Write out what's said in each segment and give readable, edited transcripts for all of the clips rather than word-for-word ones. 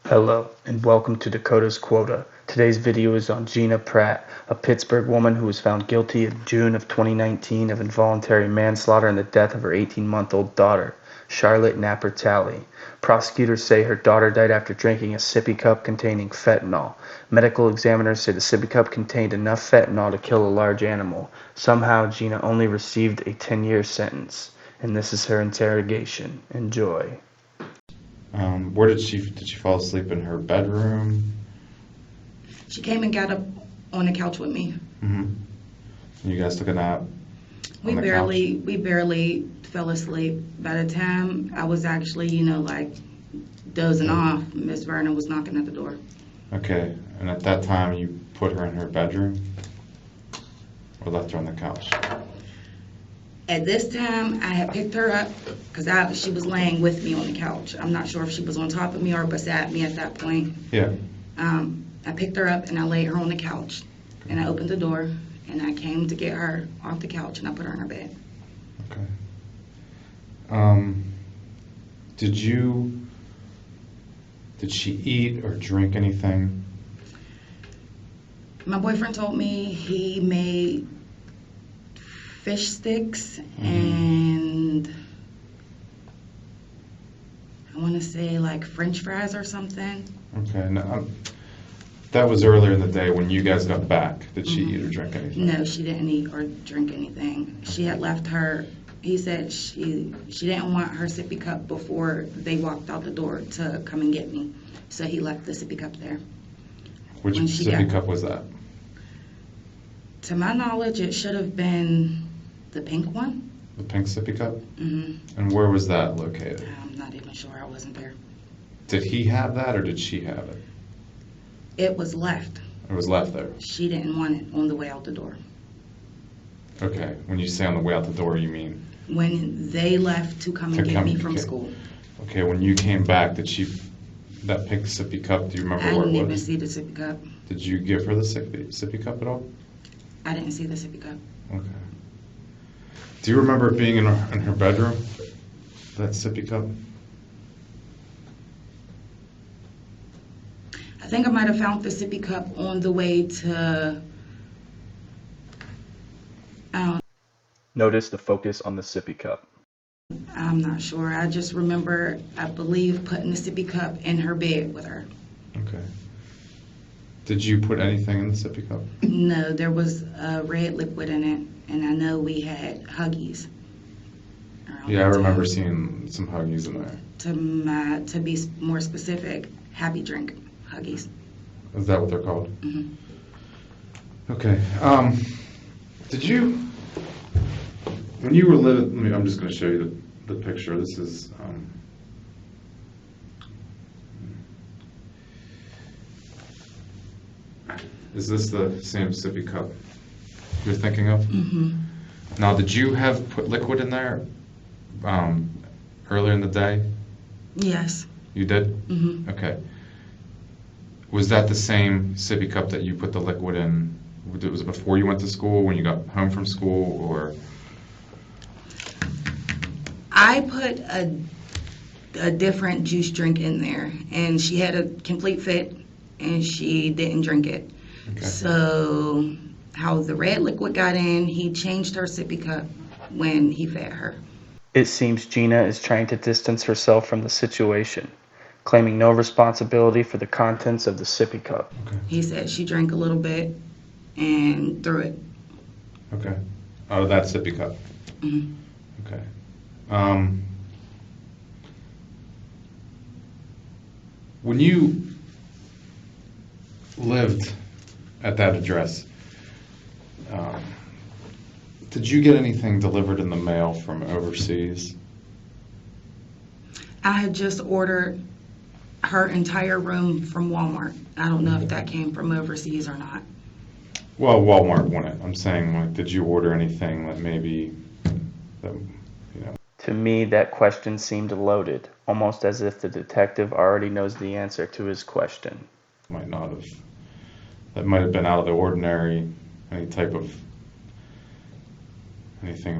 Hello, and welcome to Dakota's Quota. Today's video is on Jhenea Pratt, a Pittsburgh woman who was found guilty in June of 2019 of involuntary manslaughter and the death of her 18-month-old daughter, Charlotte Napper-Talley. Prosecutors say her daughter died after drinking a sippy cup containing fentanyl. Medical examiners say the sippy cup contained enough fentanyl to kill a large animal. Somehow, Jhenea only received a 10-year sentence. And this is her interrogation. Enjoy. Where did she fall asleep in her bedroom? She came and got up on the couch with me. Mm-hmm. You guys took a nap We on the barely fell asleep. By the time I was actually, dozing off, Miss Vernon was knocking at the door. couch? Okay, and at that time you put her in her bedroom or left her on the couch? At this time, I had picked her up because she was laying with me on the couch. I'm not sure if she was on top of me or beside me at that point. Yeah. I picked her up and I laid her on the couch. And I opened the door and I came to get her off the couch and I put her in her bed. Okay. Did she eat or drink anything? My boyfriend told me he made fish sticks and I want to say like French fries or something. Okay. No, that was earlier in the day when you guys got back. Did she eat or drink anything? No, she didn't eat or drink anything. She had left her. He said she didn't want her sippy cup before they walked out the door to come and get me. So he left the sippy cup there. Which When she sippy got- cup was that? To my knowledge, it should have been the pink one. The pink sippy cup? hmm And where was that located? I'm not even sure. I wasn't there. Did he have that or did she have it? It was left. It was left there. She didn't want it on the way out the door. Okay. When you say on the way out the door, you mean? When they left to come and To get come- me from okay. school. Okay, when you came back, that pink sippy cup, do you remember I where didn't it even was? see the sippy cup. Did you give her the sippy cup at all? I didn't see the sippy cup. Okay. Do you remember it being in her bedroom? That sippy cup? I think I might have found the sippy cup on the way to, Notice the focus on the sippy cup. I'm not sure. I just remember, I believe, putting the sippy cup in her bed with her. Okay. Did you put anything in the sippy cup? No, there was a red liquid in it, and I know we had Huggies. around Yeah, I the remember time. seeing some Huggies in there. To be more specific, Happy Drink Huggies. Is that what they're called? hmm Okay. Did you, when you were living, I'm just going to show you the picture. This is this the same sippy cup you're thinking of? hmm Now, did you have put liquid in there earlier in the day? Yes. You did? hmm Okay. Was that the same sippy cup that you put the liquid in? Was it before you went to school, when you got home from school, or? I put a different juice drink in there, and she had a complete fit, and she didn't drink it. Okay. So how the red liquid got in, he changed her sippy cup when he fed her. It seems Jhenea is trying to distance herself from the situation, claiming no responsibility for the contents of the sippy cup. Okay. He said she drank a little bit and threw it. Okay. Out of that sippy cup. hmm Okay. When you lived at that address, did you get anything delivered in the mail from overseas? I had just ordered her entire room from Walmart. I don't know if that came from overseas or not. Well, Walmart won it. I'm saying, like, did you order anything that maybe, that, you know? To me, that question seemed loaded, almost as if the detective already knows the answer to his question. Might not have, that might have been out of the ordinary, anything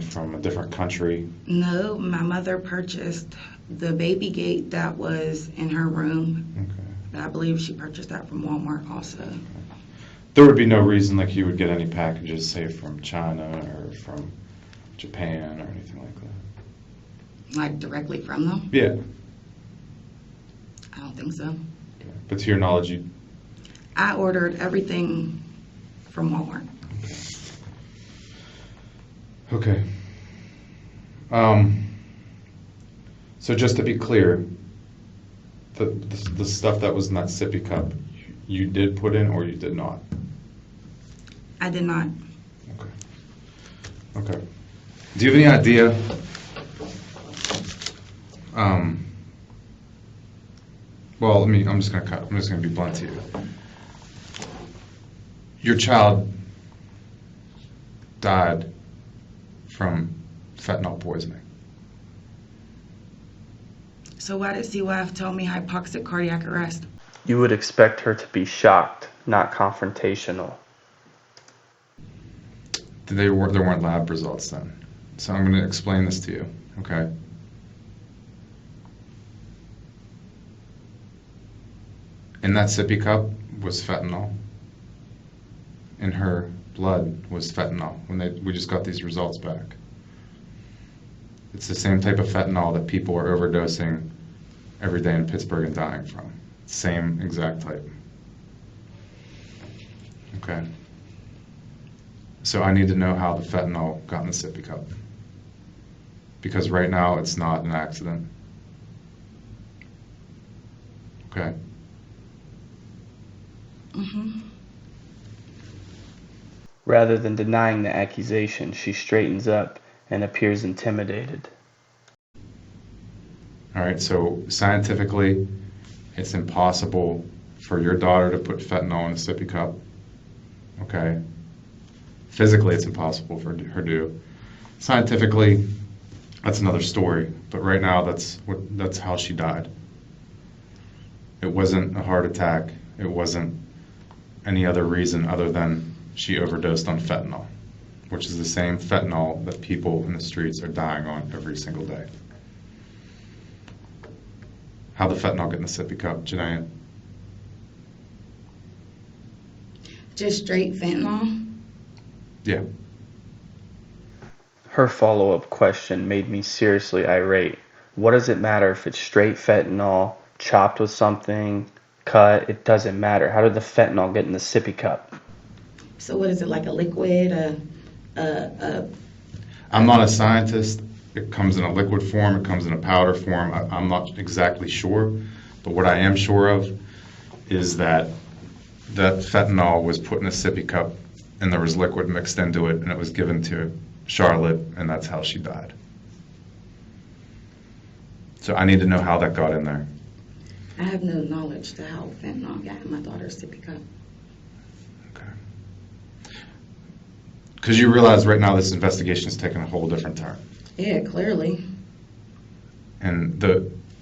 from a different country. No, my mother purchased the baby gate that was in her room. Okay. I believe she purchased that from Walmart also. There would be no reason like you would get any packages, say, from China or from Japan or anything like that. Like directly from them? Yeah. I don't think so. Okay. But to your knowledge, you... I ordered everything from Walmart. Okay. So just to be clear, the stuff that was in that sippy cup, you did put in or you did not? I did not. Okay. Okay. Do you have any idea? Well, I'm just gonna be blunt to you. Your child died from fentanyl poisoning. So why did CYF tell me hypoxic cardiac arrest? You would expect her to be shocked, not confrontational. There weren't lab results then. So I'm going to explain this to you, okay? In that sippy cup was fentanyl. In her blood was fentanyl. We just got these results back. It's the same type of fentanyl that people are overdosing every day in Pittsburgh and dying from. Same exact type. Okay. So I need to know how the fentanyl got in the sippy cup. Because right now it's not an accident. Okay. Mm-hmm. Rather than denying the accusation, she straightens up and appears intimidated. All right, so scientifically, it's impossible for your daughter to put fentanyl in a sippy cup. Okay. Physically, it's impossible for her to do. Scientifically, that's another story. But right now, that's how she died. It wasn't a heart attack. It wasn't any other reason other than she overdosed on fentanyl, which is the same fentanyl that people in the streets are dying on every single day. How'd the fentanyl get in the sippy cup, Jhenea? Just straight fentanyl? Yeah. Her follow-up question made me seriously irate. What does it matter if it's straight fentanyl, chopped with something, cut? It doesn't matter. How did the fentanyl get in the sippy cup? So what is it, like a liquid? I'm not a scientist. It comes in a liquid form. It comes in a powder form. I'm not exactly sure. But what I am sure of is that fentanyl was put in a sippy cup and there was liquid mixed into it and it was given to Charlotte and that's how she died. So I need to know how that got in there. I have no knowledge to how fentanyl got in my daughter's sippy cup. Okay. Because you realize right now this investigation is taking a whole different turn. Yeah, clearly. And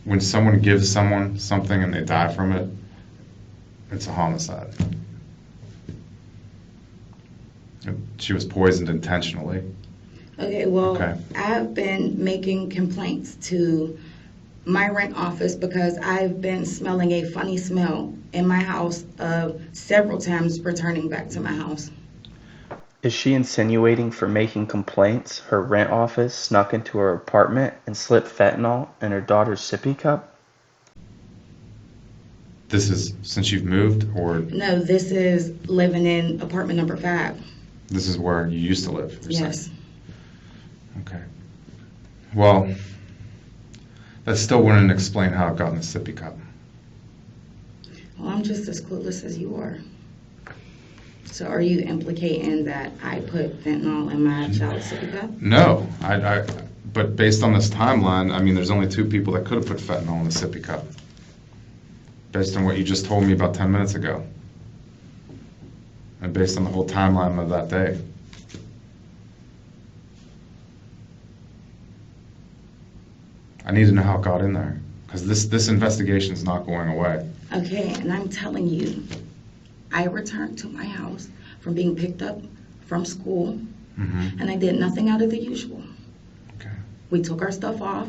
when someone gives someone something and they die from it, it's a homicide. She was poisoned intentionally. Okay, well, Okay. I've been making complaints to my rent office because I've been smelling a funny smell in my house several times returning back to my house. Is she insinuating for making complaints her rent office snuck into her apartment and slipped fentanyl in her daughter's sippy cup? This is since you've moved, or No, this is living in apartment number 5. this is where you used to live? You're Yes. saying? Okay. Well, that still wouldn't explain how it got in the sippy cup. Well, I'm just as clueless as you are. So are you implicating that I put fentanyl in my child's sippy cup? No, but based on this timeline, I mean, there's only 2 people that could have put fentanyl in the sippy cup. Based on what you just told me about 10 minutes ago. And based on the whole timeline of that day. I need to know how it got in there. Because this investigation is not going away. Okay, and I'm telling you, I returned to my house from being picked up from school, and I did nothing out of the usual. Okay. We took our stuff off,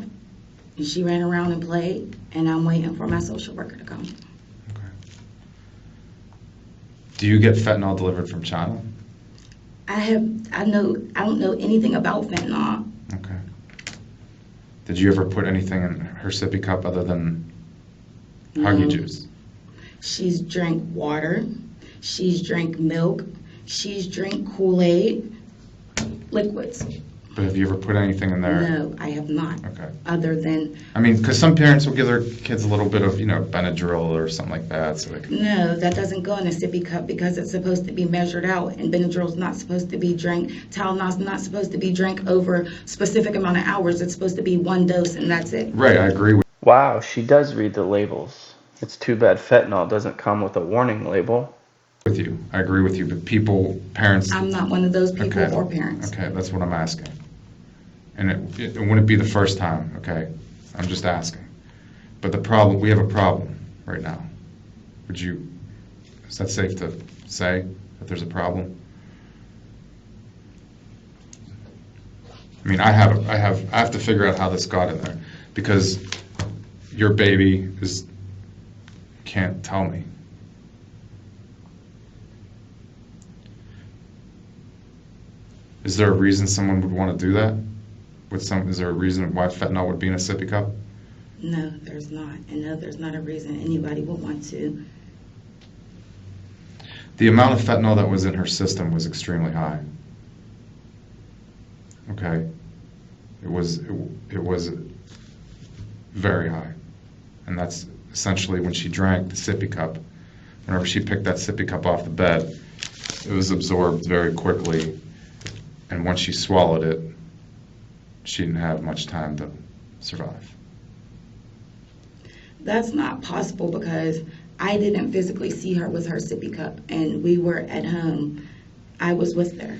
and she ran around and played, and I'm waiting for my social worker to come. Okay. Do you get fentanyl delivered from China? I don't know anything about fentanyl. Okay. Did you ever put anything in her sippy cup other than Huggy No. juice? She's drank water. She's drank milk. She's drank Kool-Aid, liquids. But have you ever put anything in there? No, I have not. Okay. Other than, I mean, because some parents will give their kids a little bit of, Benadryl or something like that, so they can. no, that doesn't go in a sippy cup because it's supposed to be measured out, and Benadryl's not supposed to be drank. Tylenol's not supposed to be drank over specific amount of hours. It's supposed to be one dose, and that's it. Right, I agree with. Wow, she does read the labels. It's too bad fentanyl doesn't come with a warning label. With you. I agree with you, but parents. I'm not one of those people Okay. or parents. Okay, that's what I'm asking. And it wouldn't be the first time, okay? I'm just asking. But we have a problem right now. Is that safe to say that there's a problem? I mean, I have to figure out how this got in there because your baby can't tell me. Is there a reason someone would want to do that? Is there a reason why fentanyl would be in a sippy cup? No, there's not. And no, there's not a reason anybody would want to. The amount of fentanyl that was in her system was extremely high. Okay? It was very high. And that's essentially when she drank the sippy cup. Whenever she picked that sippy cup off the bed, it was absorbed very quickly. And once she swallowed it, she didn't have much time to survive. That's not possible because I didn't physically see her with her sippy cup, and we were at home. I was with her.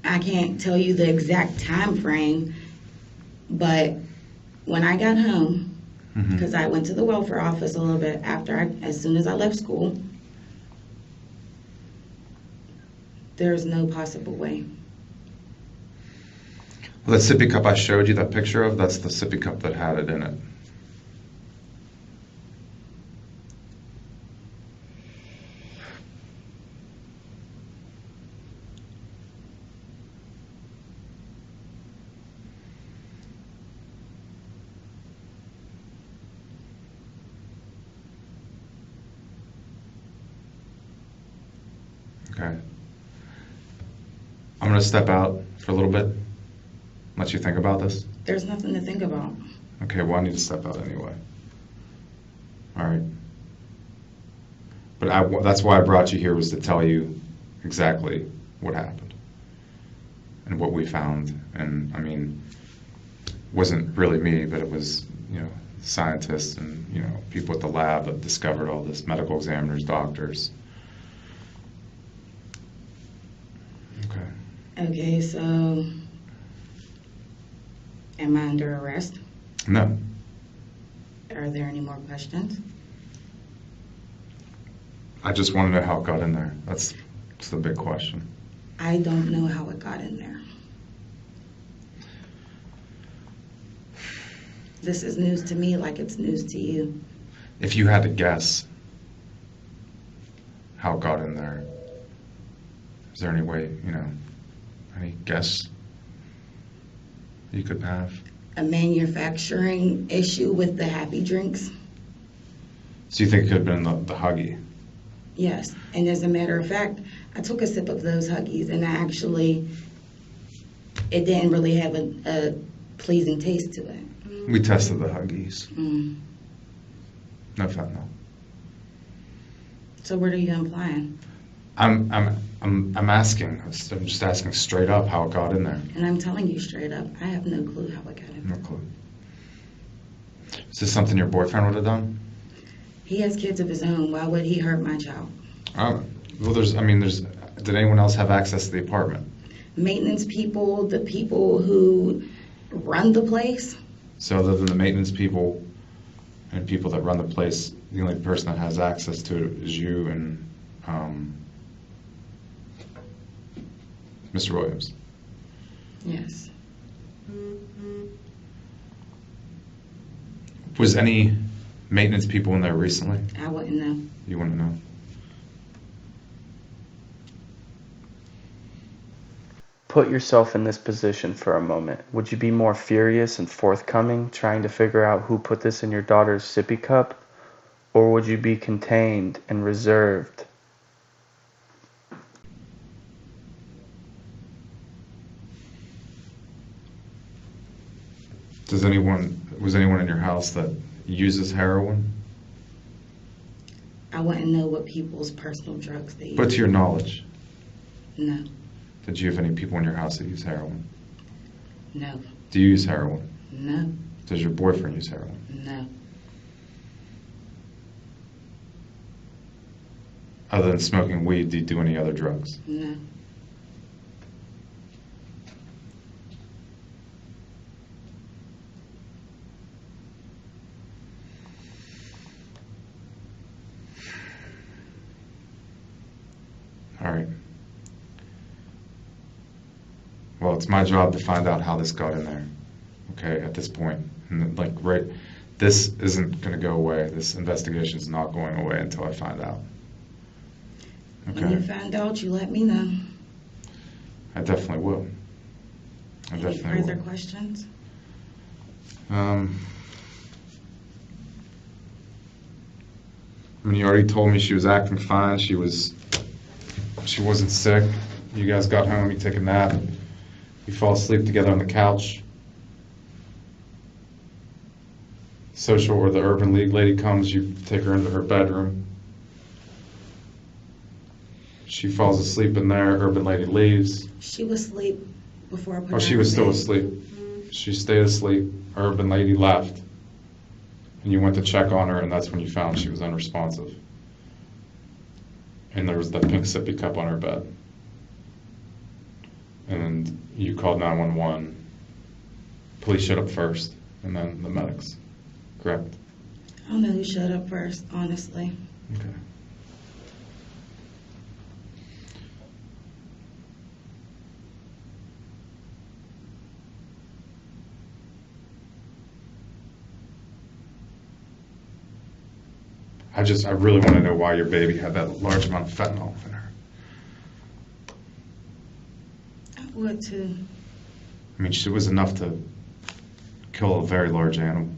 I can't tell you the exact time frame, but when I got home, because I went to the welfare office a little bit as soon as I left school, there's no possible way. Well, that sippy cup I showed you that picture of, that's the sippy cup that had it in it. Okay. I'm going to step out for a little bit, let you think about this. There's nothing to think about. Okay, well, I need to step out anyway. All right. But that's why I brought you here, was to tell you exactly what happened and what we found. And, I mean, it wasn't really me, but it was, scientists and, people at the lab that discovered all this, medical examiners, doctors. Okay. Okay, so am I under arrest? No. Are there any more questions? I just want to know how it got in there. That's the big question. I don't know how it got in there. This is news to me like it's news to you. If you had to guess how it got in there, is there any way, any guess you could have? A manufacturing issue with the happy drinks? So you think it could have been the Huggy? Yes, and as a matter of fact, I took a sip of those Huggies and it didn't really have a pleasing taste to it. We tested the Huggies. Mm. No fentanyl. So what are you implying? I'm asking. I'm just asking straight up how it got in there. And I'm telling you straight up, I have no clue how it got in No there. clue. Is this something your boyfriend would have done? He has kids of his own. Why would he hurt my child? Well, did anyone else have access to the apartment? Maintenance people, the people who run the place. So other than the maintenance people and people that run the place, the only person that has access to it is you and Mr. Williams. Yes. Was any maintenance people in there recently? I wouldn't know. You wouldn't know. Put yourself in this position for a moment. Would you be more furious and forthcoming, trying to figure out who put this in your daughter's sippy cup? Or would you be contained and reserved? Was anyone in your house that uses heroin? I wouldn't know what people's personal drugs they use. But to your knowledge, No, did you have any people in your house that use heroin? no, Do you use heroin? no, Does your boyfriend use heroin? no. Other than smoking weed, do you do any other drugs? No. All right. Well, it's my job to find out how this got in there. Okay, at this point. And this isn't going to go away. This investigation is not going away until I find out. When you Okay? find out, you let me know. I definitely will. I Any definitely further will. questions? I mean, you already told me she was acting fine. She wasn't sick. You guys got home, you take a nap, you fall asleep together on the couch. Social or the Urban League lady comes, you take her into her bedroom. She falls asleep in there, Urban lady leaves. She was asleep before I put her Oh, she in was still bed. asleep. She stayed asleep, Urban lady left. And you went to check on her, and that's when you found she was unresponsive. And there was that pink sippy cup on her bed. And you called 911. Police showed up first, and then the medics. Correct? I don't know who showed up first, honestly. Okay. I really want to know why your baby had that large amount of fentanyl in her. I would too. I mean, she was enough to kill a very large animal.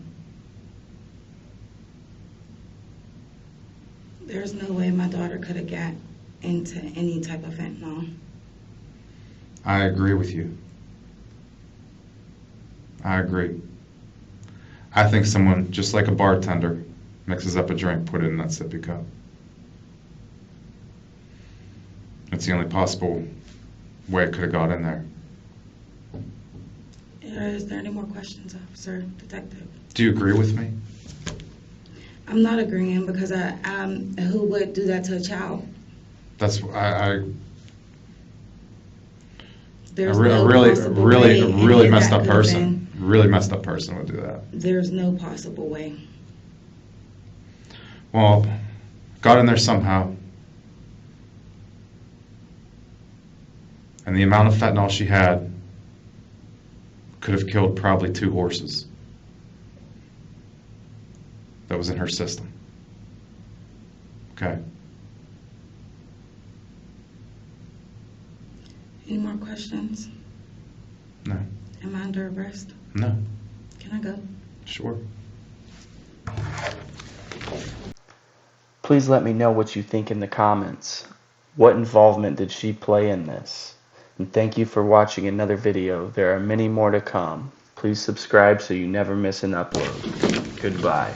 There's no way my daughter could have got into any type of fentanyl. I agree with you. I agree. I think someone, just like a bartender, mixes up a drink, put it in that sippy cup. It's the only possible way it could have got in there. Is there any more questions, officer, detective? Do you agree with me? I'm not agreeing because who would do that to a child? That's a There's no possible way any really of messed that up could have person. Really messed up person would do that. There's no possible way. Well, got in there somehow. And the amount of fentanyl she had could have killed probably 2 horses that was in her system. Okay. Any more questions? No. Am I under arrest? No. Can I go? Sure. Please let me know what you think in the comments. What involvement did she play in this? And thank you for watching another video. There are many more to come. Please subscribe so you never miss an upload. Goodbye.